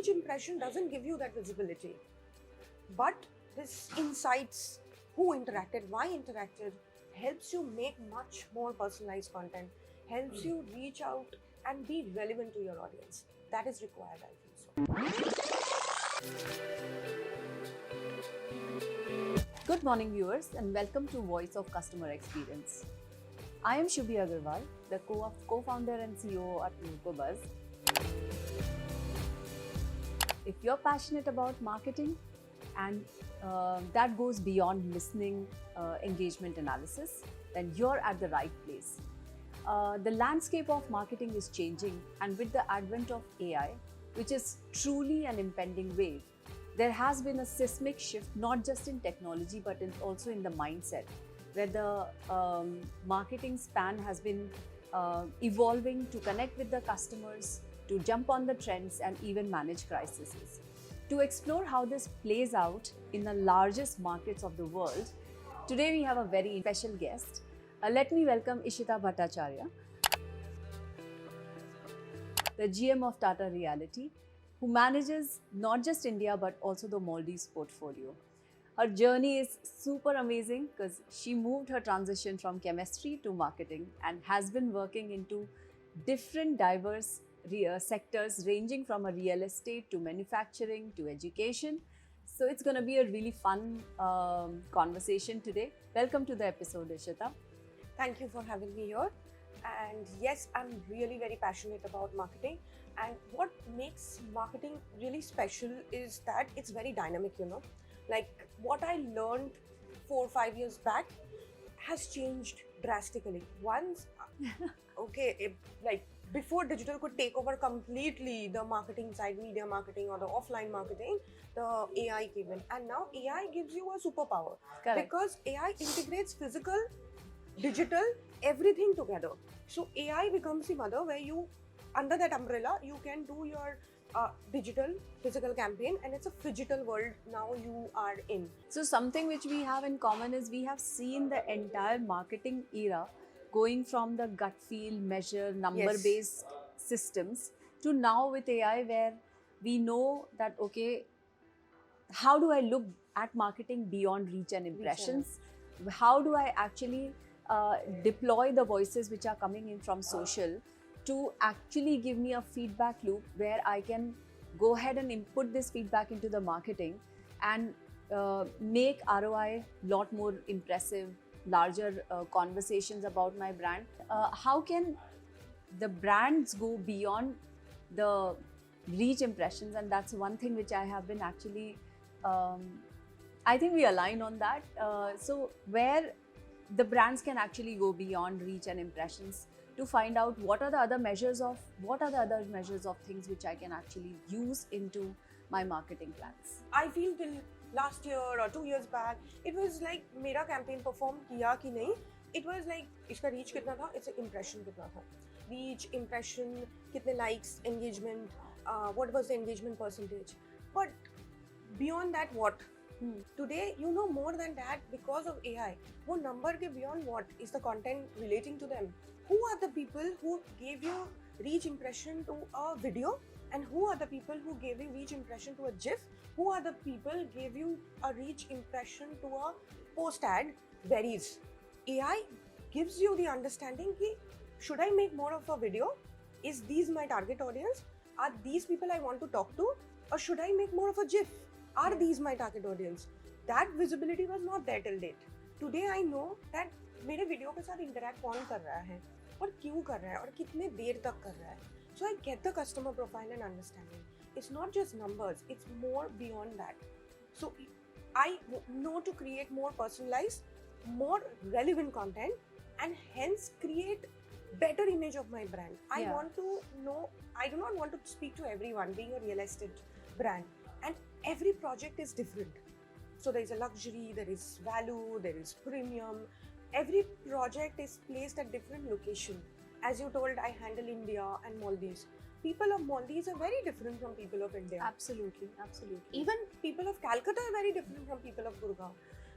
reach impression doesn't give you that visibility. But this insights, who interacted, why interacted, helps you make much more personalized content, helps you reach out and be relevant to your audience. That is required, I think so. Good morning, viewers, and welcome to Voice of Customer Experience. I am Shubhi Agarwal, the co-founder and CEO at NucoBuzz. If you're passionate about marketing and that goes beyond listening, engagement analysis, then you're at the right place. The landscape of marketing is changing, and with the advent of AI, which is truly an impending wave, there has been a seismic shift, not just in technology, but also in the mindset, where the marketing span has been evolving to connect with the customers, to jump on the trends, and even manage crises. To explore how this plays out in the largest markets of the world, today we have a very special guest. Let me welcome Ishita Bhattacharya, the GM of Tata Realty, who manages not just India but also the Maldives portfolio. Her journey is super amazing because she moved her transition from chemistry to marketing and has been working into different diverse sectors ranging from a real estate to manufacturing to education. So it's going to be a really fun conversation today. Welcome to the episode, Ishita. Thank you for having me here. And yes, I'm really very passionate about marketing. And what makes marketing really special is that it's very dynamic, Like what I learned 4 or 5 years back has changed drastically. Once, before digital could take over completely the marketing side, media marketing or the offline marketing, the AI came in. And now AI gives you a superpower. Correct. Because AI integrates physical, digital, everything together. So AI becomes the mother where you, under that umbrella, you can do your digital, physical campaign, and it's a phygital world now you are in. So something which we have in common is we have seen the entire marketing era going from the gut feel, measure, number-based systems to now with AI, where we know that, okay, how do I look at marketing beyond reach and impressions? How do I actually deploy the voices which are coming in from social to actually give me a feedback loop where I can go ahead and input this feedback into the marketing and make ROI a lot more impressive, larger conversations about my brand. How can the brands go beyond the reach impressions? And that's one thing which I have been actually, I think we align on that. So where the brands can actually go beyond reach and impressions to find out what are the other measures of things which I can actually use into my marketing plans. I feel till last year or 2 years back, it was like मेरा campaign perform किया कि नहीं. It was like इसका reach कितना था, its impression कितना था. Reach, impression, कितने likes, engagement, what was the engagement percentage. But beyond that, what? Today, you know more than that because of AI. वो number के beyond what is the content relating to them? Who are the people who gave you reach impression to a video? And who are the people who gave you reach impression to a GIF? Who are the people gave you a reach impression to a post ad? Varies. AI gives you the understanding कि should I make more of a video? Is these my target audience? Are these people I want to talk to? Or should I make more of a GIF? Are these my target audience? That visibility was not there till date. Today I know that मेरे video के साथ interact कौन कर रहा है और क्यों कर रहा है और कितने देर तक कर रहा है. So I get the customer profile and understanding. It's not just numbers, it's more beyond that. So I know to create more personalized, more relevant content and hence create better image of my brand. I want to know, I do not want to speak to everyone being a real estate brand, and every project is different. So there is a luxury, there is value, there is premium. Every project is placed at different location. As you told, I handle India and Maldives. People of Maldives are very different from people of India. Absolutely, absolutely. Even people of Calcutta are very different from people of Gurgaon.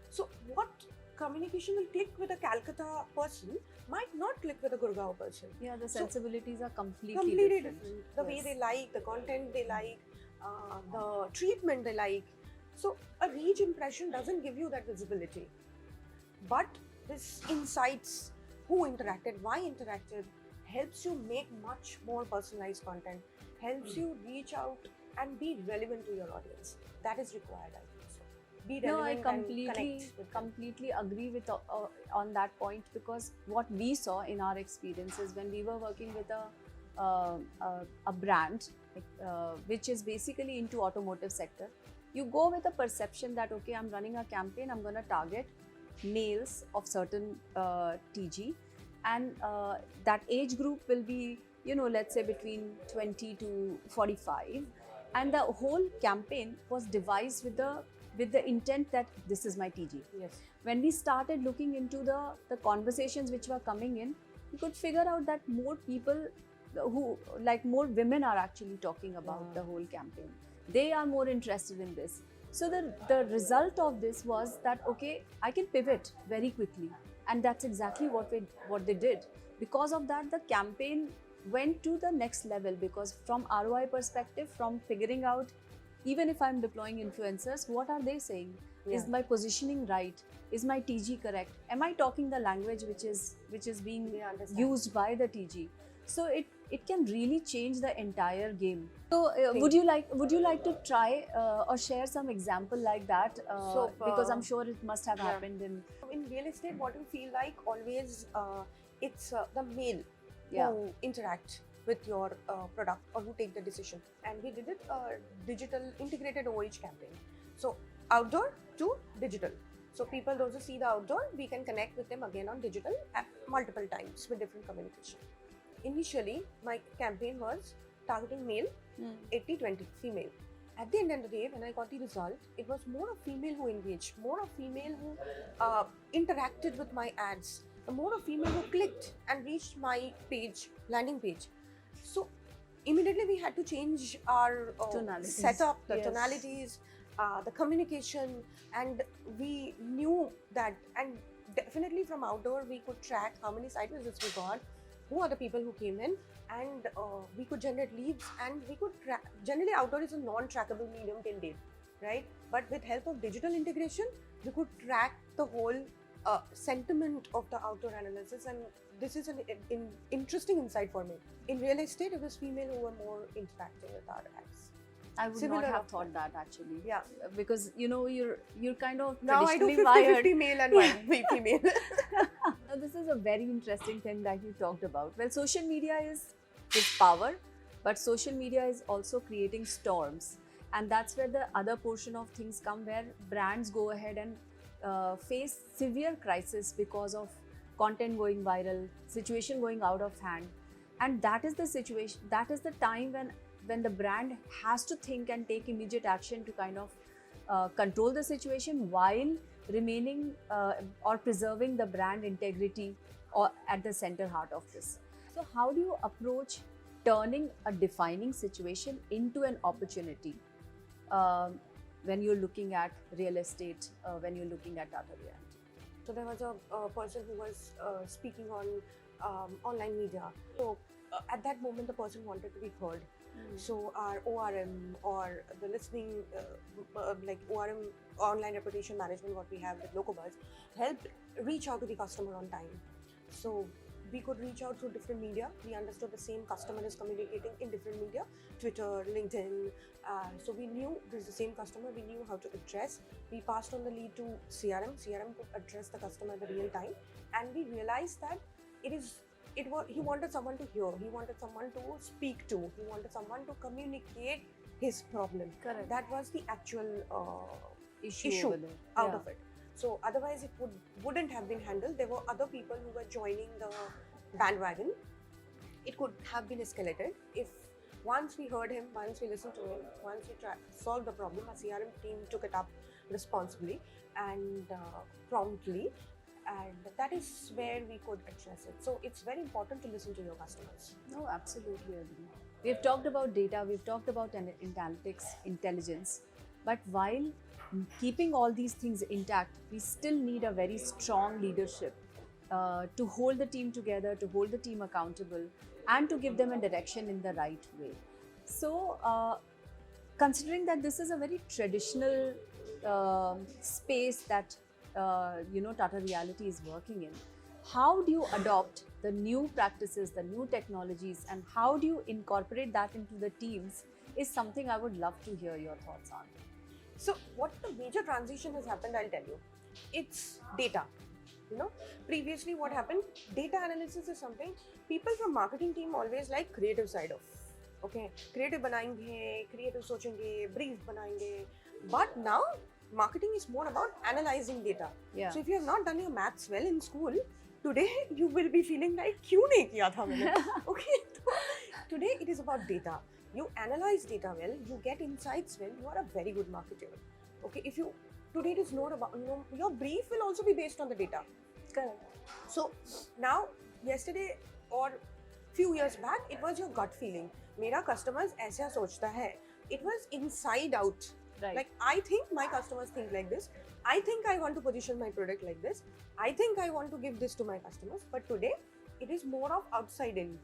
So what communication will click with a Calcutta person might not click with a Gurgaon person. Yeah, the sensibilities are completely different. The way they like, the content they like, the treatment they like. So a reach impression doesn't give you that visibility, but this insights, who interacted, why interacted, helps you make much more personalized content, helps you reach out and be relevant to your audience. That is required, I think so. Be No, I relevant and connect with them. completely agree with on that point, because what we saw in our experiences when we were working with a brand which is basically into automotive sector, you go with a perception that okay, I'm running a campaign, I'm going to target males of certain TG, and that age group will be, you know, let's say between 20 to 45, and the whole campaign was devised with the intent that this is my TG. Yes. When we started looking into the conversations which were coming in, we could figure out that more people who, like, more women are actually talking about the whole campaign. They are more interested in this. So the result of this was that okay, I can pivot very quickly, and that's exactly what they did. Because of that, the campaign went to the next level, because from ROI perspective, from figuring out, even if I'm deploying influencers, what are they saying? Yeah. Is my positioning right? Is my TG correct? Am I talking the language which is being They understand. used by the TG? So it can really change the entire game. So Think- would you like to try or share some example like that? Because I'm sure it must have yeah. happened in. In real estate, what you feel like always, it's the male Yeah. who interact with your product or who take the decision. And we did it digital integrated OH campaign. So outdoor to digital. So people, those who see the outdoor, we can connect with them again on digital at multiple times with different communication. Initially, my campaign was targeting male, 80-20 female. At the end of the day, when I got the result, it was more of female who engaged, more of female who interacted with my ads, more of female who clicked and reached my page, landing page. So immediately we had to change our Tonalities. setup, the Yes. tonalities, the communication, and we knew that. And definitely from outdoor, we could track how many site visits we got, who are the people who came in, and we could generate leads, and we could generally outdoor is a non-trackable medium till date, right? But with help of digital integration, we could track the whole sentiment of the outdoor analysis, and this is an interesting insight for me. In real estate, it was female who were more interacting with our ads. I would Similar not have of thought that actually. Yeah. Because you know you're kind of Now I do traditionally 50-50 wired. male and 1 female. Now, this is a very interesting thing that you talked about. Well, social media is power, but social media is also creating storms, and that's where the other portion of things come, where brands go ahead and face severe crisis because of content going viral, situation going out of hand, and that is the situation. That is the time when the brand has to think and take immediate action to kind of control the situation while remaining or preserving the brand integrity or at the center heart of this. So how do you approach turning a defining situation into an opportunity when you're looking at real estate, when you're looking at data reality? So there was a person who was speaking on online media. So at that moment, the person wanted to be heard. So our ORM or the listening, like ORM, online reputation management, what we have with Locobuzz, helped reach out to the customer on time. So we could reach out through different media. We understood the same customer is communicating in different media, Twitter, LinkedIn. So we knew this is the same customer. We knew how to address. We passed on the lead to CRM. CRM could address the customer at the real time, and we realized that he wanted someone to hear. He wanted someone to speak to. He wanted someone to communicate his problem. Correct. That was the actual Issue over there. out Yeah. of it. So otherwise it wouldn't have been handled. There were other people who were joining the bandwagon. It could have been escalated if once we heard him, once we listened to him, once we solved the problem, our CRM team took it up responsibly and promptly, and that is where we could address it. So it's very important to listen to your customers. No, absolutely agree. We've talked about data, we've talked about analytics, intelligence, but while keeping all these things intact, we still need a very strong leadership to hold the team together, to hold the team accountable, and to give them a direction in the right way. So, considering that this is a very traditional space that Tata Realty is working in, how do you adopt the new practices, the new technologies, and how do you incorporate that into the teams is something I would love to hear your thoughts on. So what the major transition has happened, I'll tell you. It's data. Previously what happened, data analysis is something people from marketing team always like creative side of. Okay, creative बनाएंगे, creative सोचेंगे, brief बनाएंगे. But now marketing is more about analyzing data. Yeah. So if you have not done your maths well in school, today you will be feeling like क्यों नहीं किया था मैंने? Okay, today it is about data. You analyze data well, you get insights well, you are a very good marketer. Okay, if you today it is not about your brief will also be based on the data. Correct. So now yesterday or few years back it was your gut feeling. मेरा customers ऐसा सोचता है. It was inside out. Right. Like I think my customers think like this. I think I want to position my product like this. I think I want to give this to my customers. But today it is more of outside in.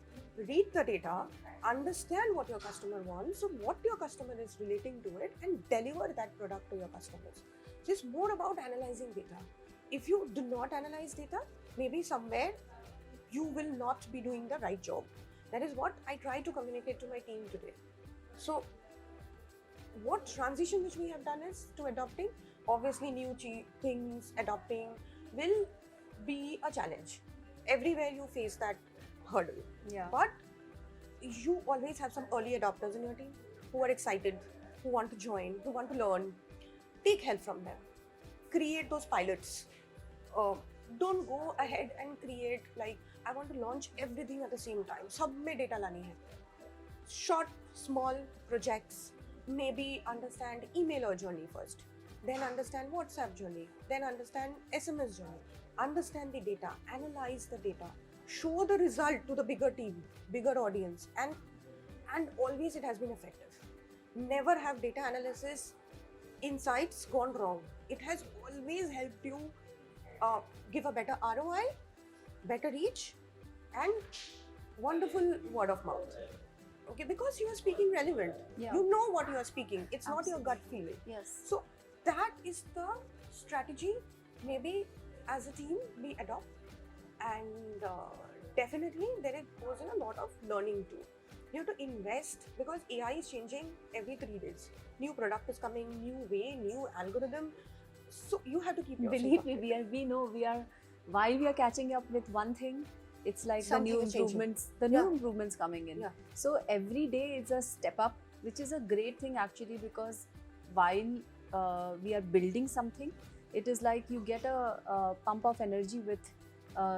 Read the data, understand what your customer wants, so what your customer is relating to it, and deliver that product to your customers. So it's more about analyzing data. If you do not analyze data, maybe somewhere you will not be doing the right job. That is what I try to communicate to my team today. So what transition which we have done is to adopting, obviously new things adopting will be a challenge. Everywhere you face that hurdle. Yeah. But you always have some early adopters in your team who are excited, who want to join, who want to learn. Take help from them. Create those pilots. Don't go ahead and create like I want to launch everything at the same time. सब में data लानी है. Short, small projects. Maybe understand emailer journey first. Then understand WhatsApp journey. Then understand SMS journey. Understand the data. Analyze the data. Show the result to the bigger team, bigger audience, and always it has been effective. Never have data analysis insights gone wrong. It has always helped you give a better ROI, better reach, and wonderful word of mouth. Okay, because you are speaking relevant. Yeah. You know what you are speaking. It's Absolutely. not your gut feeling. Yes. So that is the strategy. Maybe as a team we adopt. And definitely there goes in a lot of learning too. You have to invest because AI is changing every 3 days. New product is coming, new way, new algorithm. So you have to keep yourself Believe me, updated. we are while we are catching up with one thing, it's like Something the new is changing. improvements, Yeah. new improvements coming in. Yeah. So every day is a step up, which is a great thing actually, because while we are building something, it is like you get a pump of energy with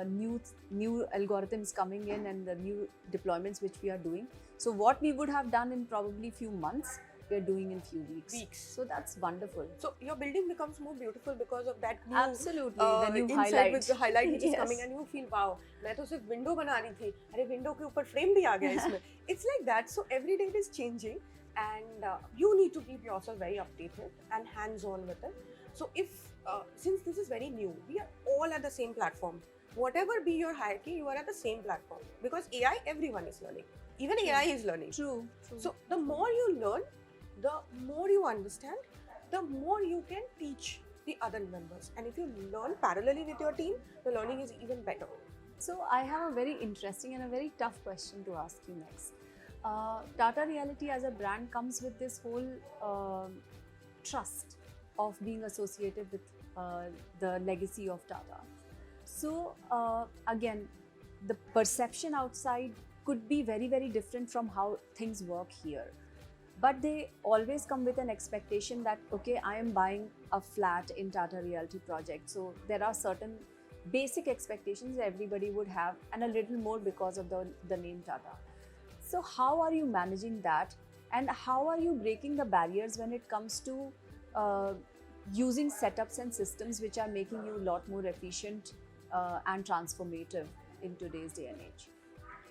new algorithms coming in and the new deployments which we are doing. So what we would have done in probably few months, we are doing in few weeks. So that's wonderful. So your building becomes more beautiful because of that new Absolutely, the new inside highlight. with the highlight which is Yes. coming, and you feel wow. मैं तो सिर्फ window बना रही थी, अरे window के ऊपर frame भी आ गया इसमें. It's like that. So every day it is changing, and you need to keep yourself very updated and hands-on with it. So if since this is very new, we are all at the same platform. Whatever be your hierarchy, you are at the same platform because AI, everyone is learning. Even AI is learning. True. So the more you learn, the more you understand, the more you can teach the other members. And if you learn parallelly with your team, the learning is even better. So I have a very interesting and a very tough question to ask you next. Tata Realty as a brand comes with this whole trust of being associated with the legacy of Tata. So again, the perception outside could be very, very different from how things work here. But they always come with an expectation that, okay, I am buying a flat in Tata Realty project. So there are certain basic expectations everybody would have, and a little more because of the name Tata. So how are you managing that? And how are you breaking the barriers when it comes to using setups and systems which are making you a lot more efficient and transformative in today's day and age?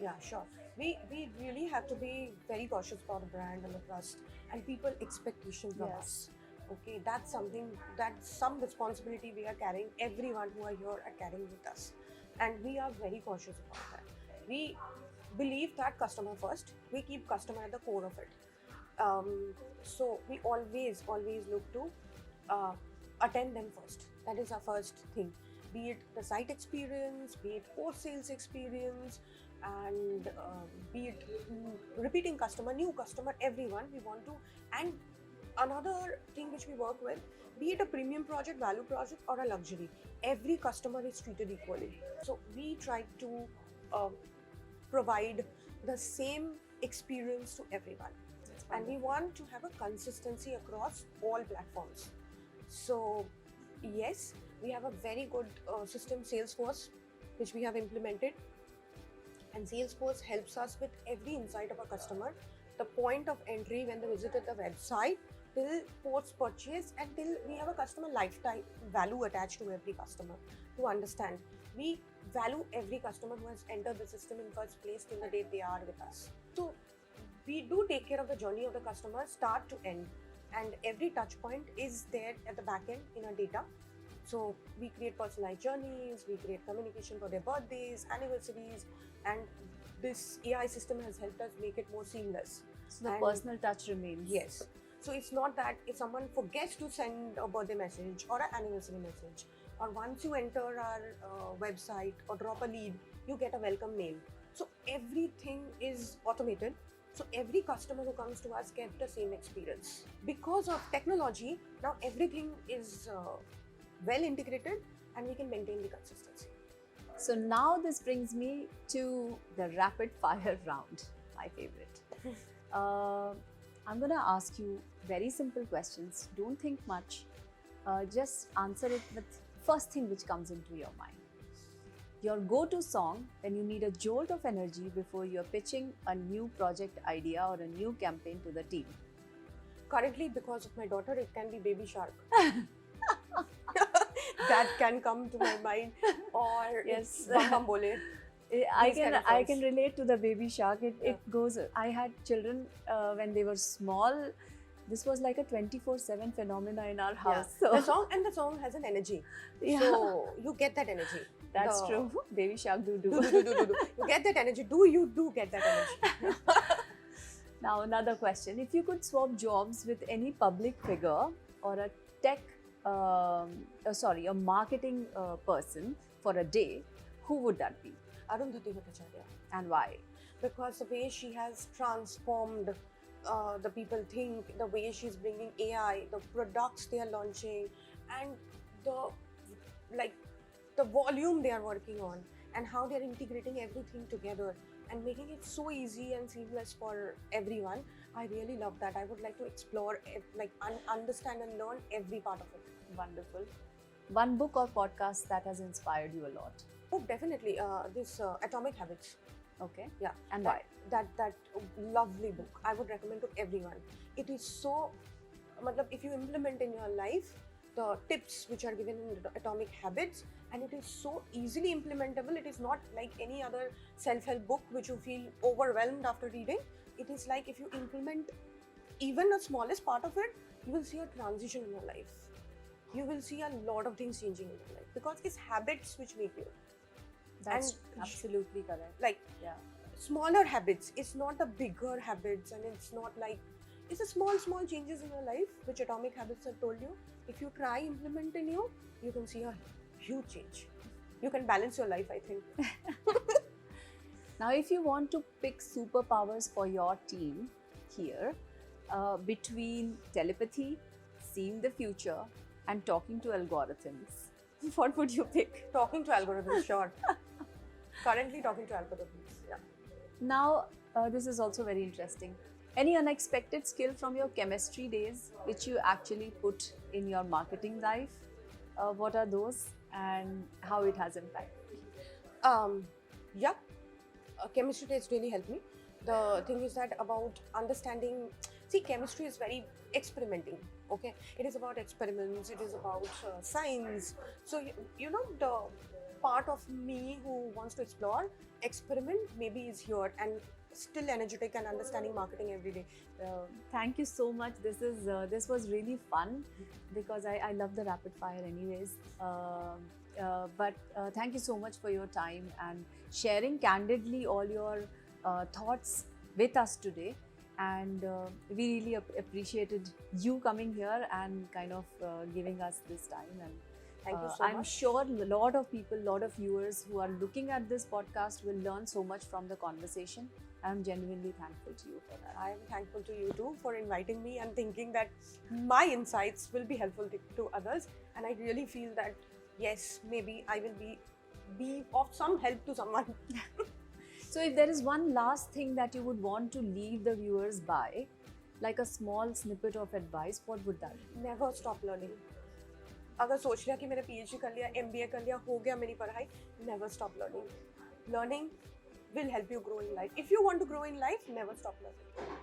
Yeah, sure. We really have to be very cautious about the brand and the trust and people expectation from us. Okay, that's something, that's some responsibility we are carrying, everyone who are here are carrying with us. And we are very cautious about that. We believe that customer first, we keep customer at the core of it. So we always look to attend them first. That is our first thing. Be it the site experience, be it post-sales experience, and be it repeating customer, new customer, everyone we want to. And another thing which we work with, be it a premium project, value project, or a luxury, every customer is treated equally. So we try to provide the same experience to everyone, and we want to have a consistency across all platforms. So yes, we have a very good system, Salesforce, which we have implemented, and Salesforce helps us with every insight of a customer, the point of entry when they visited the website, till post purchase, and till we have a customer lifetime value attached to every customer. To understand, we value every customer who has entered the system in first place till the day they are with us. So we do take care of the journey of the customer start to end, and every touch point is there at the back end in our data. So we create personalized journeys, we create communication for their birthdays, anniversaries, and this AI system has helped us make it more seamless. So the And- personal touch remains. Yes. So it's not that if someone forgets to send a birthday message or an anniversary message, or once you enter our website or drop a lead, you get a welcome mail. So everything is automated. So every customer who comes to us gets the same experience. Because of technology, now everything is well integrated, and we can maintain the consistency. So now this brings me to the rapid fire round, my favorite. I'm gonna ask you very simple questions. Don't think much. Just answer it with first thing which comes into your mind. Your go-to song when you need a jolt of energy before you're pitching a new project idea or a new campaign to the team. Currently, because of my daughter, it can be Baby Shark. That can come to my mind, or Yes. Bam Bam Bole. I These kind of I songs. can relate to the Baby Shark. It Yeah. goes. I had children when they were small. This was like a 24/7 phenomena in our house. The song has an energy. Yeah. So you get that energy. That's the- true. Baby Shark do Do, do. do, do, do, do. You get that energy. You do get that energy. Now another question: if you could swap jobs with any public figure or a tech, a marketing person for a day, who would that be Arundhati Bhattacharya. and why? Because the way she has transformed the people think, the way she's bringing AI, the products they are launching, and the volume they are working on, and how they are integrating everything together and making it so easy and seamless for everyone. I really love that. I would like to explore, understand and learn every part of it. Wonderful. One book or podcast that has inspired you a lot. Oh, definitely. This Atomic Habits. Okay. Yeah. And why? That lovely book. I would recommend to everyone. It is so, if you implement in your life the tips which are given in Atomic Habits, and it is so easily implementable. It is not like any other self-help book which you feel overwhelmed after reading. It is like if you implement even the smallest part of it, you will see a transition in your life. You will see a lot of things changing in your life, because it's habits which make you. That's And- absolutely correct. Like, Yeah. smaller habits. It's not the bigger habits, and it's not like, it's a small changes in your life which Atomic Habits have told you. If you try implementing you can see a huge change. You can balance your life, I think. Now, if you want to pick superpowers for your team here, between telepathy, seeing the future, and talking to algorithms, what would you pick? Talking to algorithms, sure. Currently talking to algorithms. Yeah. Now, this is also very interesting. Any unexpected skill from your chemistry days which you actually put in your marketing life? What are those and how it has impacted? Yeah. Chemistry days really helped me. The thing is that about understanding, see, chemistry is very experimenting, okay? It is about experiments, it is about science. So, you know, the part of me who wants to explore, experiment maybe is here, and still energetic and understanding marketing every day. Thank you so much. This was really fun because I love the rapid fire anyways. But thank you so much for your time and sharing candidly all your thoughts with us today. And we really appreciated you coming here and kind of giving us this time. And Thank you so I'm much. sure a lot of people, a lot of viewers who are looking at this podcast will learn so much from the conversation. I'm genuinely thankful to you for that. I am thankful to you too for inviting me and thinking that my insights will be helpful to others. And I really feel that, yes, maybe I will be of some help to someone. So if there is one last thing that you would want to leave the viewers by, like a small snippet of advice, what would that be? Never stop learning. अगर सोच लिया कि मैंने PhD कर लिया, MBA कर लिया, हो गया मेरी पढ़ाई, never stop learning. Learning will help you grow in life. If you want to grow in life, never stop learning.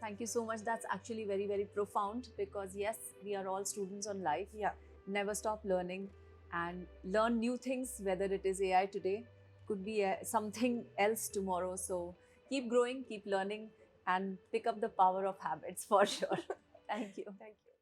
Thank you so much. That's actually very, very profound, because yes, we are all students on life. Yeah. Never stop learning and learn new things, whether it is AI today, could be something else tomorrow. So keep growing, keep learning, and pick up the power of habits for sure. Thank you. Thank you.